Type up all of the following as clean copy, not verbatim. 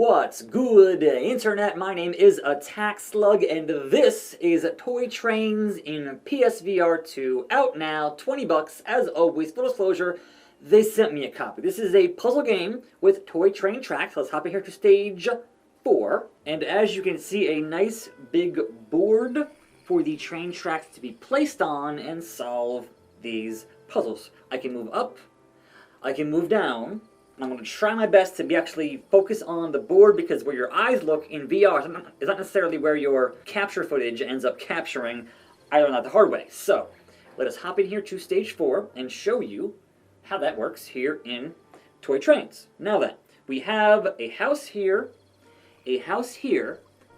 What's good, Internet? My name is Attack Slug, and this is Toy Trains in PSVR2, out now, 20 bucks. As always, full disclosure, they sent me a copy. This is a puzzle game with toy train tracks. Let's hop in here to stage 4. And as you can see, a nice big board for the train tracks to be placed on and solve these puzzles. I can move up, I can move down. I'm going to try my best to actually focus on the board, because where your eyes look in VR is not necessarily where your capture footage ends up capturing. I learned that the hard way. So let us hop in here to stage 4 and show you how that works here in Toy Trains. Now then, we have a house here,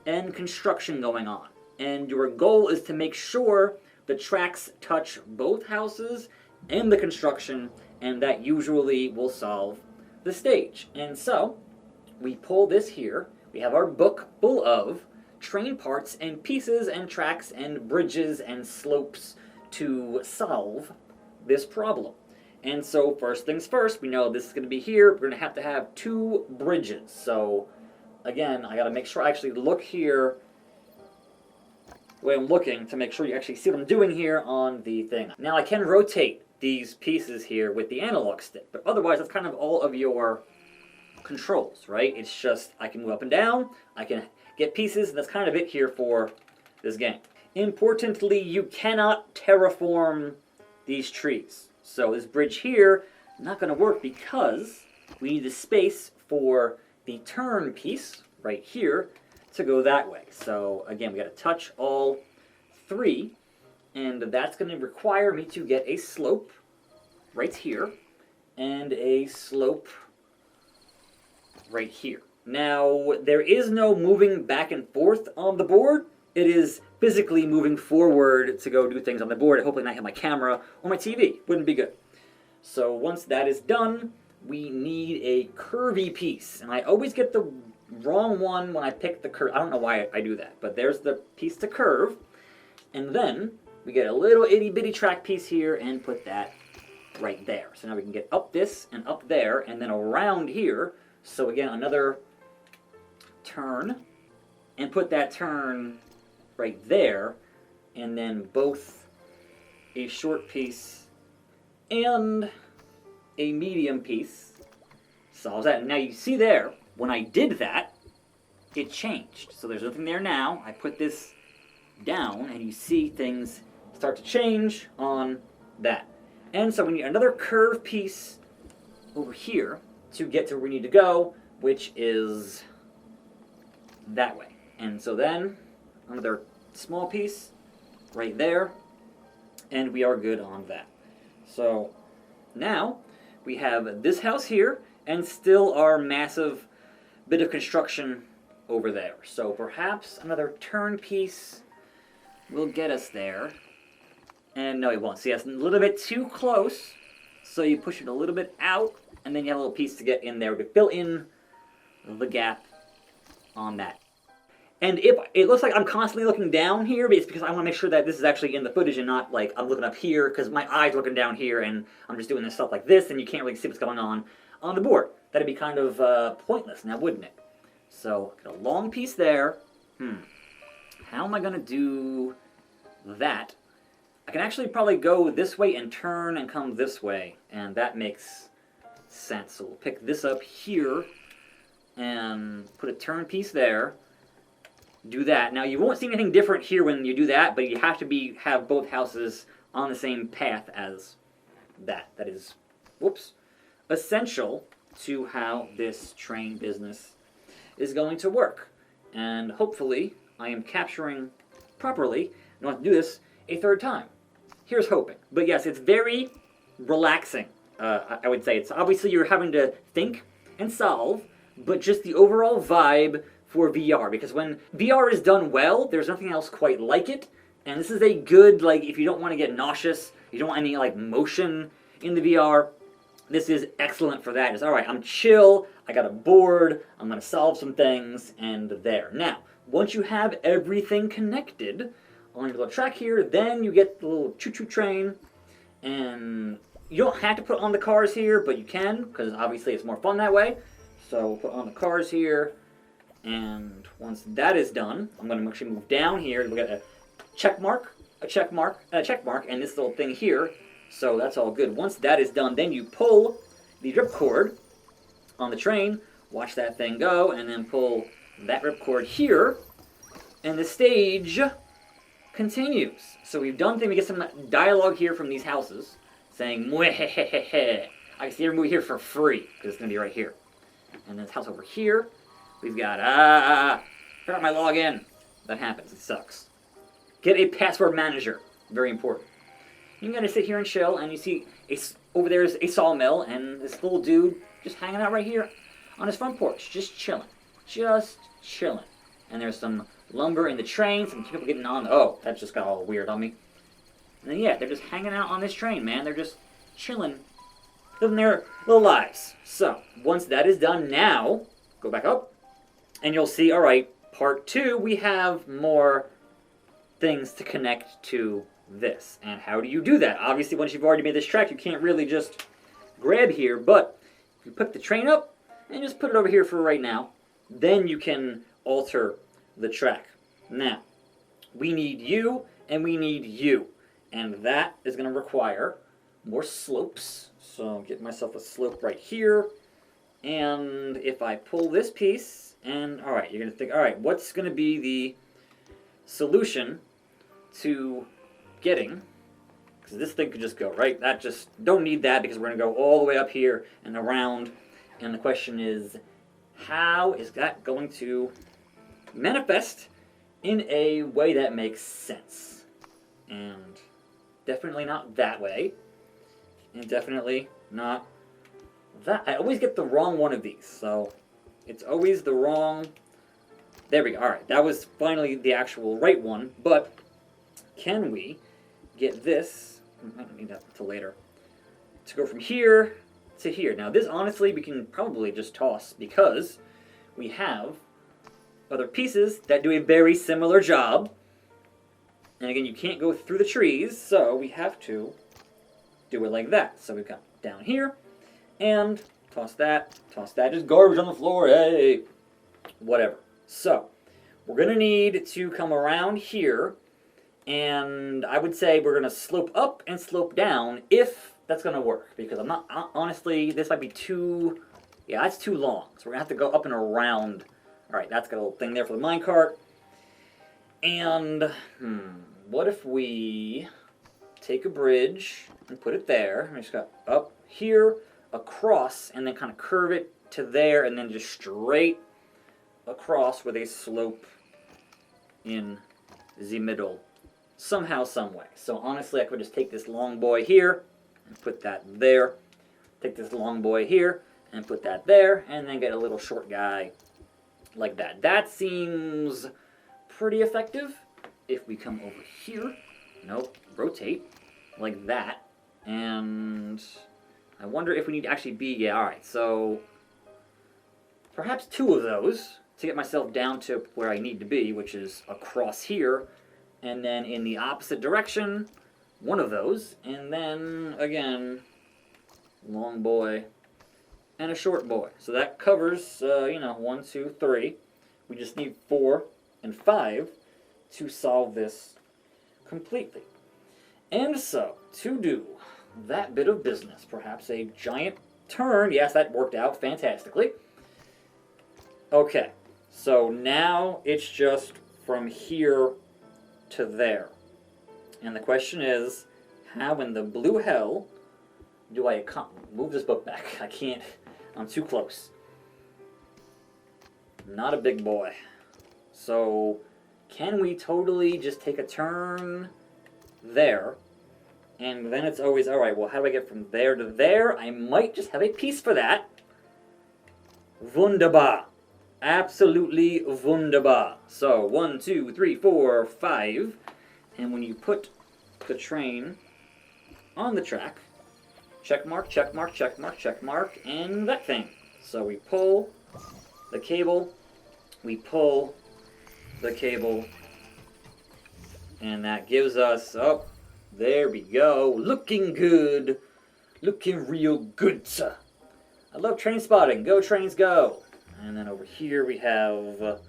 and construction going on. And your goal is to make sure the tracks touch both houses and the construction, and that usually will solve the stage. And so we pull this here. We have our book full of train parts and pieces and tracks and bridges and slopes to solve this problem. And so first things first, we know this is going to be here. We're going to have 2 bridges. So again, I got to make sure I actually look here the way I'm looking to make sure you actually see what I'm doing here on the thing. Now I can rotate these pieces here with the analog stick, but otherwise that's kind of all of your controls, right? It's just I can move up and down, I can get pieces, and that's kind of it here for this game. Importantly, you cannot terraform these trees. So this bridge here not going to work because we need the space for the turn piece right here to go that way. So again, we got to touch all 3. And that's going to require me to get a slope right here and a slope right here. Now, there is no moving back and forth on the board. It is physically moving forward to go do things on the board. Hopefully not hit my camera or my TV. Wouldn't be good. So once that is done, we need a curvy piece. And I always get the wrong one when I pick the curve. I don't know why I do that, but there's the piece to curve. And then we get a little itty bitty track piece here and put that right there. So now we can get up this and up there and then around here. So again, another turn and put that turn right there, and then both a short piece and a medium piece solves that. And now you see there, when I did that, it changed. So there's nothing there now. I put this down and you see things start to change on that. And so we need another curved piece over here to get to where we need to go, which is that way. And so then another small piece right there, and we are good on that. So now we have this house here and still our massive bit of construction over there. So perhaps another turn piece will get us there. And no, it won't. See, that's a little bit too close. So you push it a little bit out, and then you have a little piece to get in there to fill in the gap on that. And if it looks like I'm constantly looking down here, it's because I want to make sure that this is actually in the footage and not like I'm looking up here, because my eye's looking down here and I'm just doing this stuff like this, and you can't really see what's going on the board. That'd be kind of pointless now, wouldn't it? So, got a long piece there. How am I going to do that? I can actually probably go this way and turn and come this way, and that makes sense. So we'll pick this up here and put a turn piece there. Do that. Now you won't see anything different here when you do that, but you have to have both houses on the same path as that. That is, essential to how this train business is going to work. And hopefully I am capturing properly. I don't have to do this a 3rd time. Here's hoping. But yes, it's very relaxing. I would say it's obviously you're having to think and solve, but just the overall vibe for VR, because when VR is done well, there's nothing else quite like it. And this is a good, like, if you don't want to get nauseous, you don't want any like motion in the VR, this is excellent for that. It's all right, I'm chill, I got a board, I'm going to solve some things, and there. Now, once you have everything connected on your little track here, then you get the little choo-choo train, and you don't have to put on the cars here, but you can, because obviously it's more fun that way. So we'll put on the cars here, And once that is done, I'm going to actually move down here. We got a check mark, a check mark, and a check mark, and this little thing here. So that's all good. Once that is done, then you pull the ripcord on the train, watch that thing go, and then pull that ripcord here, and the stage continues. So we've done things. We get some dialogue here from these houses saying, "Mwehehehe." I can see every movie here for free because it's going to be right here. And then this house over here, we've got, forgot my login. That happens. It sucks. Get a password manager. Very important. You're going to sit here and chill, and you see over there's a sawmill, and this little dude just hanging out right here on his front porch, just chilling. Just chilling. And there's some lumber in the train, some people getting on. Oh, that just got all weird on me. And then, yeah, they're just hanging out on this train, man. They're just chilling, living their little lives. So, once that is done, now, go back up, and you'll see, all right, part 2, we have more things to connect to this. And how do you do that? Obviously, once you've already made this track, you can't really just grab here, but if you pick the train up and just put it over here for right now, then you can alter the track. Now, we need you and we need you, and that is going to require more slopes. So get myself a slope right here, and if I pull this piece, and all right, you're going to think, all right, what's going to be the solution to getting, because this thing could just go, right? That just, don't need that because we're going to go all the way up here and around, and the question is, how is that going to manifest in a way that makes sense? And definitely not that way, and definitely not that. I always get the wrong one of these, so it's always the wrong. There we go. All right, that was finally the actual right one, but can we get this, I don't need that until later, to go from here to here? Now this, honestly, we can probably just toss because we have other pieces that do a very similar job. And again, you can't go through the trees, so we have to do it like that. So we've got down here, and toss that, just garbage on the floor, hey, whatever. So we're going to need to come around here, and I would say we're going to slope up and slope down if that's going to work, because I'm not, honestly, this might be too, yeah, that's too long. So we're going to have to go up and around. All right, that's got a little thing there for the minecart. And, what if we take a bridge and put it there? We just got up here, across, and then kind of curve it to there, and then just straight across with a slope in the middle. Somehow, some way. So honestly, I could just take this long boy here and put that there. Take this long boy here and put that there, and then get a little short guy like that. That seems pretty effective. If we come over here, nope, rotate like that, and I wonder if we need to actually be, yeah, all right, so perhaps 2 of those to get myself down to where I need to be, which is across here, and then in the opposite direction, 1 of those, and then again, long boy and a short boy. So that covers, 1, 2, 3. We just need 4 and 5 to solve this completely. And so, to do that bit of business, perhaps a giant turn, yes, that worked out fantastically. Okay, so now it's just from here to there. And the question is, how in the blue hell do I move this book back? I can't, I'm too close. Not a big boy. So, can we totally just take a turn there? And then it's always, all right, well, how do I get from there to there? I might just have a piece for that. Wunderbar. Absolutely wunderbar. So, 1, 2, 3, 4, 5. And when you put the train on the track, check mark, check mark, check mark, check mark, and that thing. So we pull the cable, we pull the cable, and that gives us, oh, there we go, looking good, looking real good, sir. I love train spotting, go trains go. And then over here we have,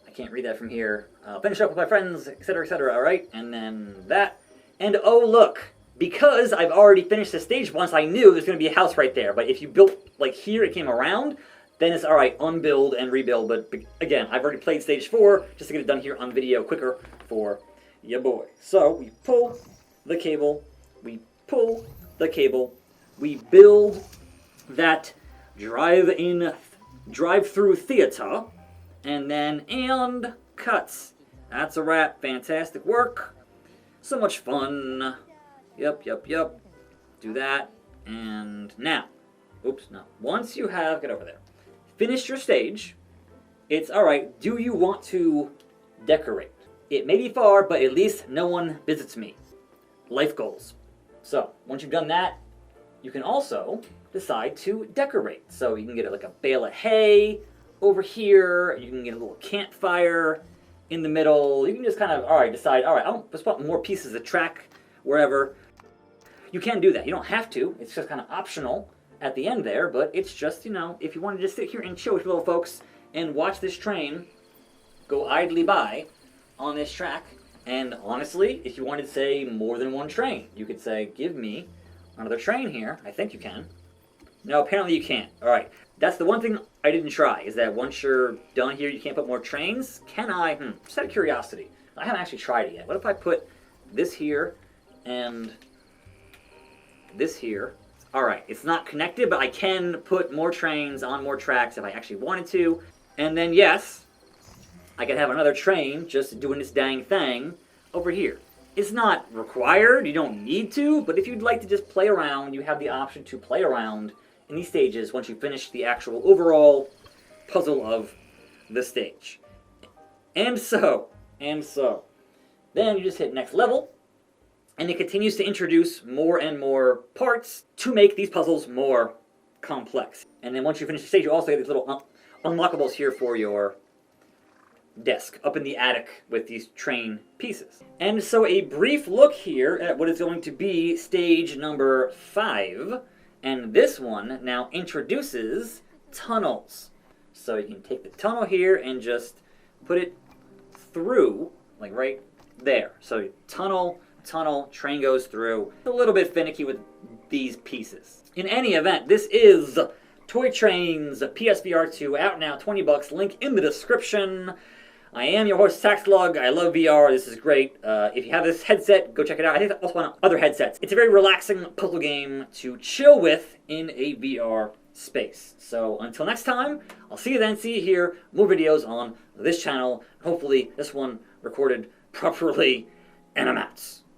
I can't read that from here, finish up with my friends, etc., alright? And then that. And oh look, because I've already finished the stage once, I knew there's going to be a house right there. But if you built, like here, it came around, then it's alright, unbuild and rebuild. But again, I've already played stage 4, just to get it done here on video quicker for ya boy. So, we pull the cable, we pull the cable, we build that drive-through theater, and cuts. That's a wrap. Fantastic work. So much fun. Yep. Do that. And now, once you have, get over there, finished your stage, it's alright, do you want to decorate? It may be far, but at least no one visits me. Life goals. So, once you've done that, you can also decide to decorate. So you can get like a bale of hay over here, you can get a little campfire in the middle. You can just kind of, decide, I just want more pieces of track wherever. You can do that. You don't have to. It's just kind of optional at the end there, but it's just, if you want to just sit here and chill with your little folks and watch this train go idly by on this track. And honestly, if you wanted to say more than one train, you could say, give me another train here. I think you can. No, apparently you can't. Alright, that's the one thing I didn't try, is that once you're done here, you can't put more trains. Can I? Just out of curiosity. I haven't actually tried it yet. What if I put this here and this here? Alright, it's not connected, but I can put more trains on more tracks if I actually wanted to. And then, yes, I could have another train just doing this dang thing over here. It's not required, you don't need to, but if you'd like to just play around, you have the option to play around in these stages once you finish the actual overall puzzle of the stage. And so, then you just hit next level, and it continues to introduce more and more parts to make these puzzles more complex. And then once you finish the stage, you also get these little unlockables here for your desk up in the attic with these train pieces. And so a brief look here at what is going to be stage number 5. And this one now introduces tunnels. So you can take the tunnel here and just put it through, like right there. So tunnel, train goes through. It's a little bit finicky with these pieces. In any event, this is Toy Trains PSVR2, out now, $20, link in the description. I am your host, Taxlug. I love VR. This is great. If you have this headset, go check it out. I think also on other headsets. It's a very relaxing puzzle game to chill with in a VR space. So until next time, I'll see you then. See you here. More videos on this channel. Hopefully this one recorded properly, and I'm out.